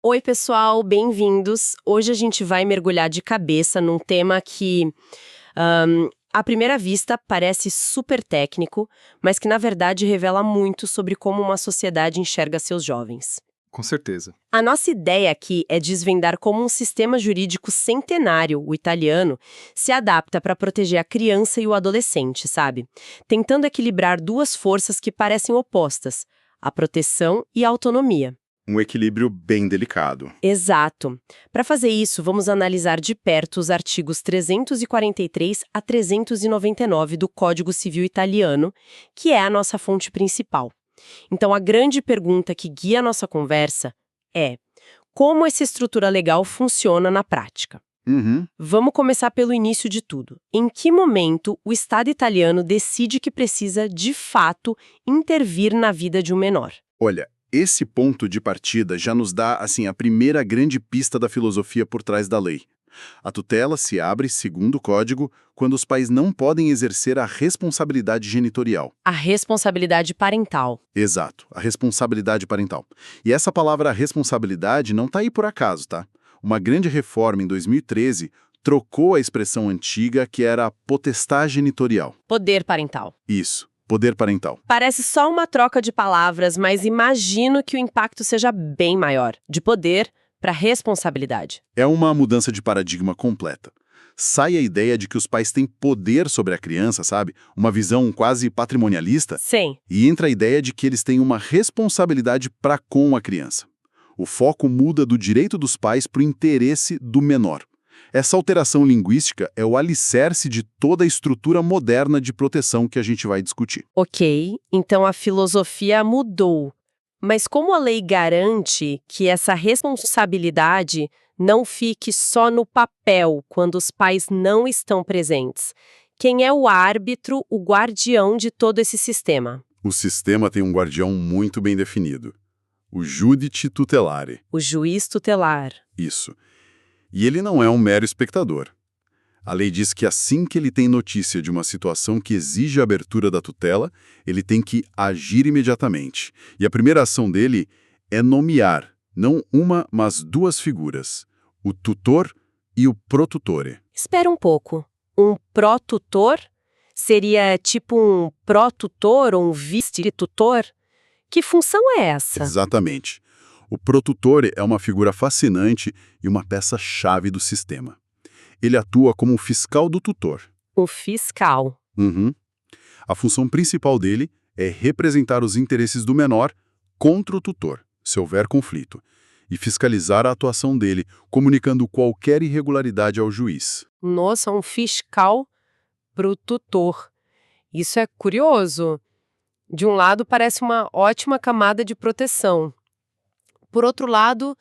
Oi, pessoal, bem-vindos. Hoje a gente vai mergulhar de cabeça num tema que, à primeira vista, parece super técnico, mas que, na verdade, revela muito sobre como uma sociedade enxerga seus jovens. Com certeza. A nossa ideia aqui é desvendar como um sistema jurídico centenário, o italiano, se adapta para proteger a criança e o adolescente, sabe? Tentando equilibrar duas forças que parecem opostas, a proteção e a autonomia. Um equilíbrio bem delicado. Exato. Para fazer isso, vamos analisar de perto os artigos 343 a 399 do Código Civil Italiano, que é a nossa fonte principal. Então, a grande pergunta que guia a nossa conversa é: como essa estrutura legal funciona na prática? Vamos começar pelo início de tudo. Em que momento o Estado italiano decide que precisa, de fato, intervir na vida de um menor? Olha, esse ponto de partida já nos dá, a primeira grande pista da filosofia por trás da lei. A tutela se abre, segundo o código, quando os pais não podem exercer a responsabilidade genitorial. A responsabilidade parental. Exato, a responsabilidade parental. E essa palavra responsabilidade não está aí por acaso, tá? Uma grande reforma em 2013 trocou a expressão antiga que era potestade genitorial. Poder parental. Isso, poder parental. Parece só uma troca de palavras, mas imagino que o impacto seja bem maior. De poder para responsabilidade. É uma mudança de paradigma completa. Sai a ideia de que os pais têm poder sobre a criança, sabe? Uma visão quase patrimonialista. Sim. E entra a ideia de que eles têm uma responsabilidade para com a criança. O foco muda do direito dos pais para o interesse do menor. Essa alteração linguística é o alicerce de toda a estrutura moderna de proteção que a gente vai discutir. Ok, então a filosofia mudou. Mas como a lei garante que essa responsabilidade não fique só no papel quando os pais não estão presentes? Quem é o árbitro, o guardião de todo esse sistema? O sistema tem um guardião muito bem definido. O Judice Tutelare. O juiz tutelar. Isso. E ele não é um mero espectador. A lei diz que assim que ele tem notícia de uma situação que exige a abertura da tutela, ele tem que agir imediatamente. E a primeira ação dele é nomear, não uma, mas duas figuras, o tutor e o protutore. Espera um pouco. Um pró-tutor? Seria tipo um pró-tutor ou um vice-tutor? Que função é essa? Exatamente. O protutore é uma figura fascinante e uma peça-chave do sistema. Ele atua como o fiscal do tutor. O fiscal. A função principal dele é representar os interesses do menor contra o tutor, se houver conflito, e fiscalizar a atuação dele, comunicando qualquer irregularidade ao juiz. Nossa, um fiscal pro tutor. Isso é curioso. De um lado, parece uma ótima camada de proteção. Por outro lado,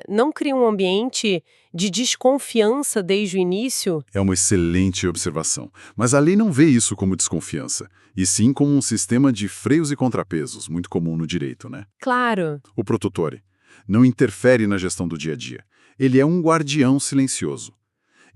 não cria um ambiente de desconfiança desde o início? É uma excelente observação. Mas a lei não vê isso como desconfiança, e sim como um sistema de freios e contrapesos, muito comum no direito, né? Claro. O protutore não interfere na gestão do dia a dia. Ele é um guardião silencioso.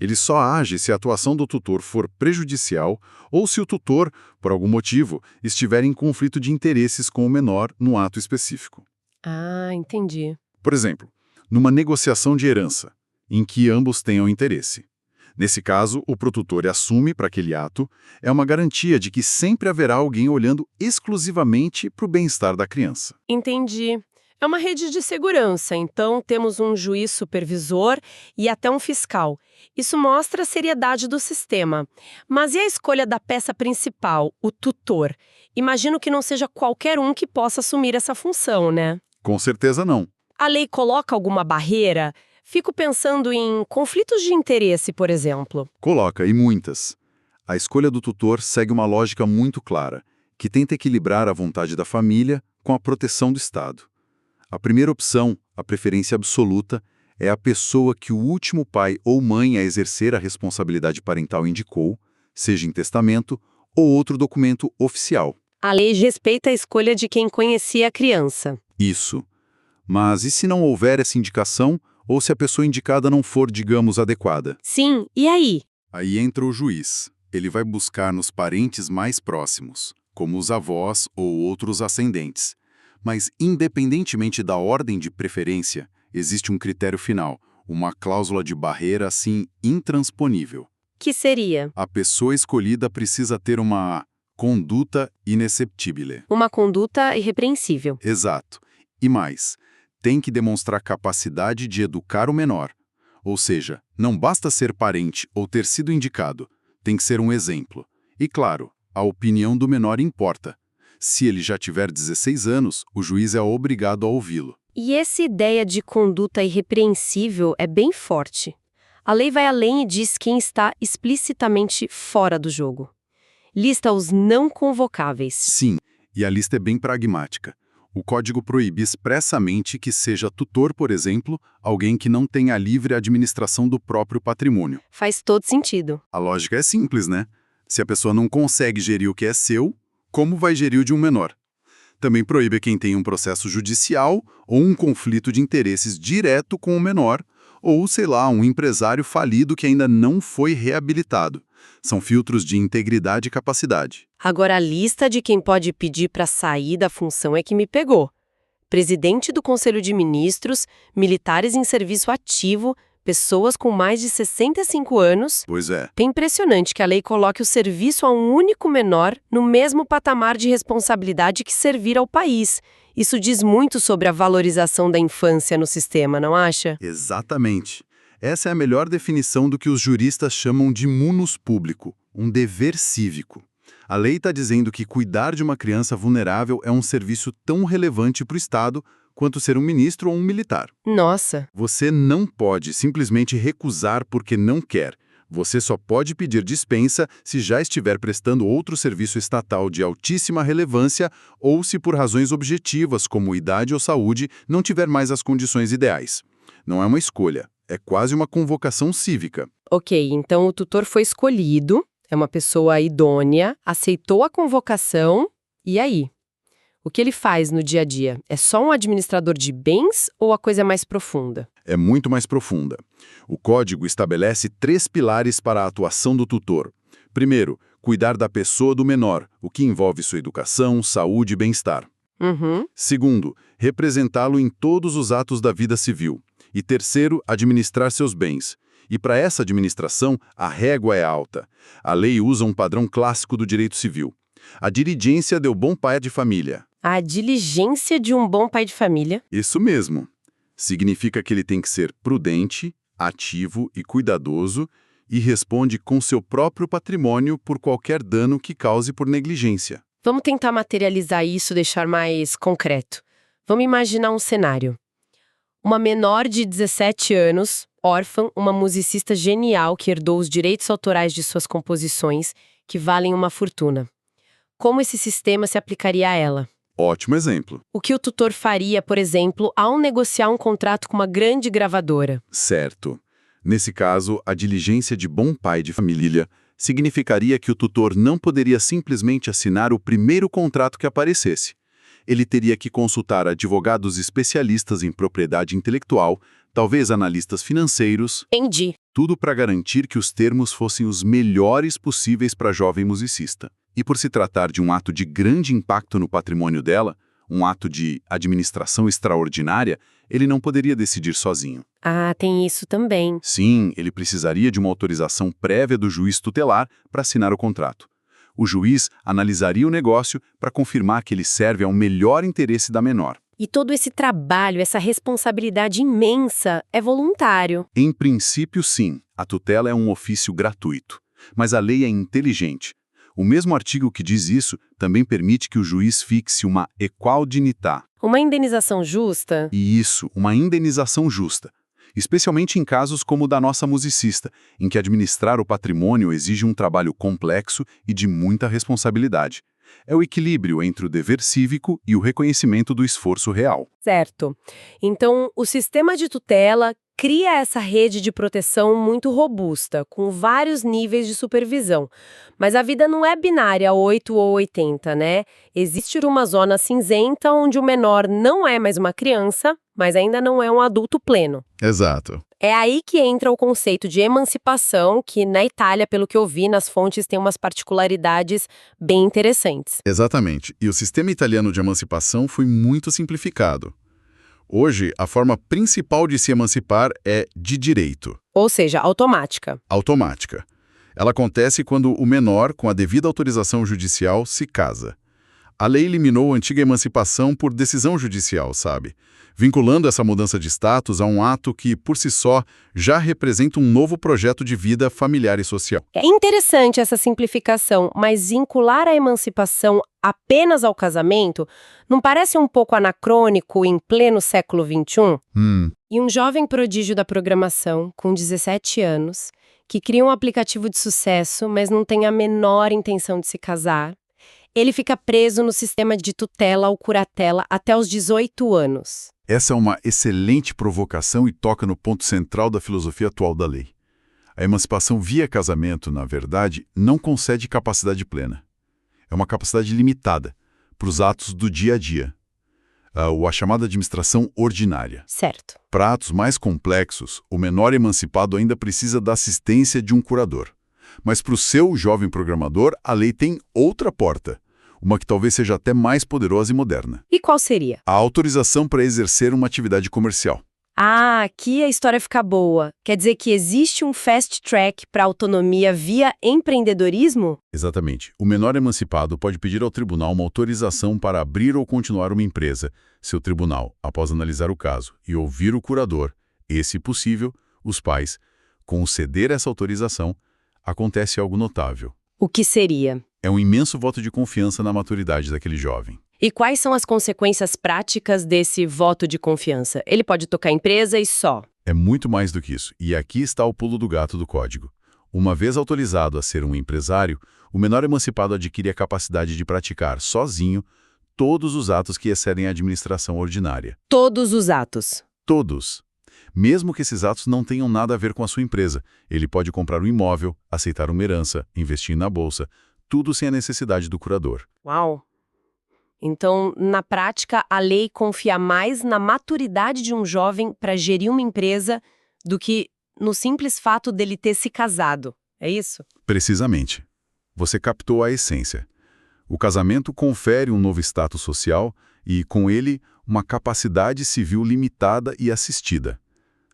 Ele só age se a atuação do tutor for prejudicial ou se o tutor, por algum motivo, estiver em conflito de interesses com o menor no ato específico. Ah, entendi. Por exemplo, numa negociação de herança, em que ambos tenham interesse. Nesse caso, o protutore assume para aquele ato, é uma garantia de que sempre haverá alguém olhando exclusivamente para o bem-estar da criança. Entendi. É uma rede de segurança, então temos um juiz supervisor e até um fiscal. Isso mostra a seriedade do sistema. Mas e a escolha da peça principal, o tutor? Imagino que não seja qualquer um que possa assumir essa função, né? Com certeza não. A lei coloca alguma barreira? Fico pensando em conflitos de interesse, por exemplo. Coloca, e muitas. A escolha do tutor segue uma lógica muito clara, que tenta equilibrar a vontade da família com a proteção do Estado. A primeira opção, a preferência absoluta, é a pessoa que o último pai ou mãe a exercer a responsabilidade parental indicou, seja em testamento ou outro documento oficial. A lei respeita a escolha de quem conhecia a criança. Isso. Mas e se não houver essa indicação, ou se a pessoa indicada não for, digamos, adequada? Sim, e aí? Aí entra o juiz. Ele vai buscar nos parentes mais próximos, como os avós ou outros ascendentes. Mas, independentemente da ordem de preferência, existe um critério final, uma cláusula de barreira, assim, intransponível. Que seria? A pessoa escolhida precisa ter uma conduta inexceptível. Uma conduta irrepreensível. Exato. E mais, tem que demonstrar capacidade de educar o menor. Ou seja, não basta ser parente ou ter sido indicado, tem que ser um exemplo. E claro, a opinião do menor importa. Se ele já tiver 16 anos, o juiz é obrigado a ouvi-lo. E essa ideia de conduta irrepreensível é bem forte. A lei vai além e diz quem está explicitamente fora do jogo. Lista os não convocáveis. Sim, e a lista é bem pragmática. O Código proíbe expressamente que seja tutor, por exemplo, alguém que não tenha a livre administração do próprio patrimônio. Faz todo sentido. A lógica é simples, né? Se a pessoa não consegue gerir o que é seu, como vai gerir o de um menor? Também proíbe quem tem um processo judicial ou um conflito de interesses direto com o menor, ou, sei lá, um empresário falido que ainda não foi reabilitado. São filtros de integridade e capacidade. Agora, a lista de quem pode pedir para sair da função é que me pegou. Presidente do Conselho de Ministros, militares em serviço ativo, pessoas com mais de 65 anos. Pois é. É impressionante que a lei coloque o serviço a um único menor no mesmo patamar de responsabilidade que servir ao país. Isso diz muito sobre a valorização da infância no sistema, não acha? Exatamente. Essa é a melhor definição do que os juristas chamam de munus público, um dever cívico. A lei está dizendo que cuidar de uma criança vulnerável é um serviço tão relevante para o Estado quanto ser um ministro ou um militar. Nossa! Você não pode simplesmente recusar porque não quer. Você só pode pedir dispensa se já estiver prestando outro serviço estatal de altíssima relevância ou se por razões objetivas, como idade ou saúde, não tiver mais as condições ideais. Não é uma escolha, é quase uma convocação cívica. Ok, então o tutor foi escolhido, é uma pessoa idônea, aceitou a convocação, e aí? O que ele faz no dia a dia? É só um administrador de bens ou a coisa é mais profunda? É muito mais profunda. O Código estabelece 3 pilares para a atuação do tutor. Primeiro, cuidar da pessoa do menor, o que envolve sua educação, saúde e bem-estar. Segundo, representá-lo em todos os atos da vida civil. E terceiro, administrar seus bens. E para essa administração, a régua é alta. A lei usa um padrão clássico do direito civil. A diligência do bom pai de família. A diligência de um bom pai de família. Isso mesmo. Significa que ele tem que ser prudente, ativo e cuidadoso e responde com seu próprio patrimônio por qualquer dano que cause por negligência. Vamos tentar materializar isso, deixar mais concreto. Vamos imaginar um cenário. Uma menor de 17 anos, órfã, uma musicista genial que herdou os direitos autorais de suas composições, que valem uma fortuna. Como esse sistema se aplicaria a ela? Ótimo exemplo. O que o tutor faria, por exemplo, ao negociar um contrato com uma grande gravadora? Certo. Nesse caso, a diligência de bom pai de família significaria que o tutor não poderia simplesmente assinar o primeiro contrato que aparecesse. Ele teria que consultar advogados especialistas em propriedade intelectual, talvez analistas financeiros. Entendi. Tudo para garantir que os termos fossem os melhores possíveis para a jovem musicista. E por se tratar de um ato de grande impacto no patrimônio dela, um ato de administração extraordinária, ele não poderia decidir sozinho. Ah, tem isso também. Sim, ele precisaria de uma autorização prévia do juiz tutelar para assinar o contrato. O juiz analisaria o negócio para confirmar que ele serve ao melhor interesse da menor. E todo esse trabalho, essa responsabilidade imensa, é voluntário. Em princípio, sim, a tutela é um ofício gratuito. Mas a lei é inteligente. O mesmo artigo que diz isso também permite que o juiz fixe uma equal dignità. Uma indenização justa? E isso, uma indenização justa. Especialmente em casos como o da nossa musicista, em que administrar o patrimônio exige um trabalho complexo e de muita responsabilidade. É o equilíbrio entre o dever cívico e o reconhecimento do esforço real. Certo. Então, o sistema de tutela cria essa rede de proteção muito robusta, com vários níveis de supervisão. Mas a vida não é binária 8 ou 80, né? Existe uma zona cinzenta onde o menor não é mais uma criança, mas ainda não é um adulto pleno. Exato. É aí que entra o conceito de emancipação, que na Itália, pelo que eu vi nas fontes, tem umas particularidades bem interessantes. Exatamente. E o sistema italiano de emancipação foi muito simplificado. Hoje, a forma principal de se emancipar é de direito. Ou seja, automática. Automática. Ela acontece quando o menor, com a devida autorização judicial, se casa. A lei eliminou a antiga emancipação por decisão judicial, sabe? Vinculando essa mudança de status a um ato que, por si só, já representa um novo projeto de vida familiar e social. É interessante essa simplificação, mas vincular a emancipação apenas ao casamento não parece um pouco anacrônico em pleno século XXI? E um jovem prodígio da programação, com 17 anos, que cria um aplicativo de sucesso, mas não tem a menor intenção de se casar, ele fica preso no sistema de tutela ou curatela até os 18 anos. Essa é uma excelente provocação e toca no ponto central da filosofia atual da lei. A emancipação via casamento, na verdade, não concede capacidade plena. É uma capacidade limitada para os atos do dia a dia. A chamada administração ordinária. Certo. Para atos mais complexos, o menor emancipado ainda precisa da assistência de um curador. Mas para o seu jovem programador, a lei tem outra porta. Uma que talvez seja até mais poderosa e moderna. E qual seria? A autorização para exercer uma atividade comercial. Ah, aqui a história fica boa. Quer dizer que existe um fast track para autonomia via empreendedorismo? Exatamente. O menor emancipado pode pedir ao tribunal uma autorização para abrir ou continuar uma empresa. Se o tribunal, após analisar o caso e ouvir o curador, e, se possível, os pais, conceder essa autorização, acontece algo notável. O que seria? É um imenso voto de confiança na maturidade daquele jovem. E quais são as consequências práticas desse voto de confiança? Ele pode tocar a empresa e só. É muito mais do que isso. E aqui está o pulo do gato do código. Uma vez autorizado a ser um empresário, o menor emancipado adquire a capacidade de praticar sozinho todos os atos que excedem a administração ordinária. Todos os atos. Todos. Mesmo que esses atos não tenham nada a ver com a sua empresa. Ele pode comprar um imóvel, aceitar uma herança, investir na bolsa, tudo sem a necessidade do curador. Uau! Então, na prática, a lei confia mais na maturidade de um jovem para gerir uma empresa do que no simples fato dele ter se casado. É isso? Precisamente. Você captou a essência. O casamento confere um novo status social e, com ele, uma capacidade civil limitada e assistida.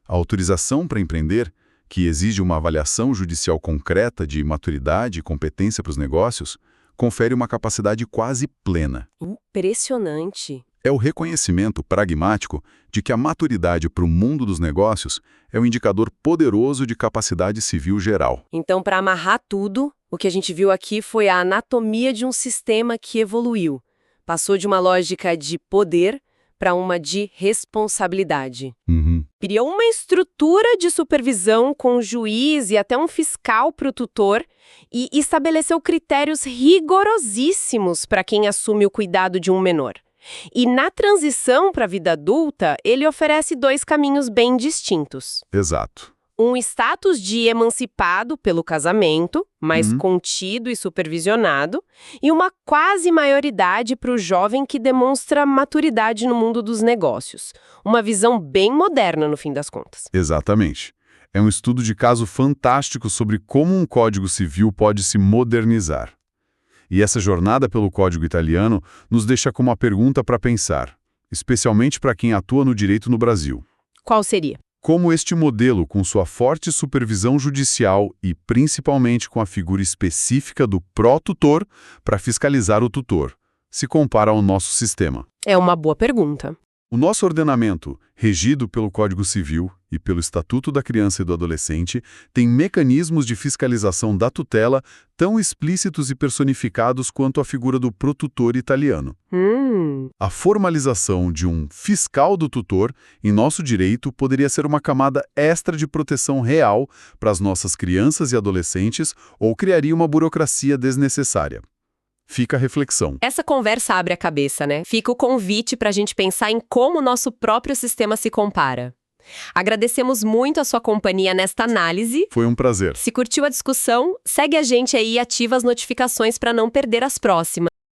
A autorização para empreender, que exige uma avaliação judicial concreta de maturidade e competência para os negócios, confere uma capacidade quase plena. Impressionante. É o reconhecimento pragmático de que a maturidade para o mundo dos negócios é um indicador poderoso de capacidade civil geral. Então, para amarrar tudo, o que a gente viu aqui foi a anatomia de um sistema que evoluiu. Passou de uma lógica de poder para uma de responsabilidade. Criou uma estrutura de supervisão com um juiz e até um fiscal para o tutor e estabeleceu critérios rigorosíssimos para quem assume o cuidado de um menor. E na transição para a vida adulta, ele oferece dois caminhos bem distintos. Exato. Um status de emancipado pelo casamento, mais contido e supervisionado, e uma quase maioridade para o jovem que demonstra maturidade no mundo dos negócios. Uma visão bem moderna, no fim das contas. Exatamente. É um estudo de caso fantástico sobre como um código civil pode se modernizar. E essa jornada pelo código italiano nos deixa com uma pergunta para pensar, especialmente para quem atua no direito no Brasil. Qual seria? Como este modelo, com sua forte supervisão judicial e principalmente com a figura específica do pró-tutor para fiscalizar o tutor, se compara ao nosso sistema? É uma boa pergunta. O nosso ordenamento, regido pelo Código Civil e pelo Estatuto da Criança e do Adolescente, tem mecanismos de fiscalização da tutela tão explícitos e personificados quanto a figura do protutor italiano. A formalização de um fiscal do tutor em nosso direito poderia ser uma camada extra de proteção real para as nossas crianças e adolescentes ou criaria uma burocracia desnecessária. Fica a reflexão. Essa conversa abre a cabeça, né? Fica o convite para a gente pensar em como o nosso próprio sistema se compara. Agradecemos muito a sua companhia nesta análise. Foi um prazer. Se curtiu a discussão, segue a gente aí e ativa as notificações para não perder as próximas.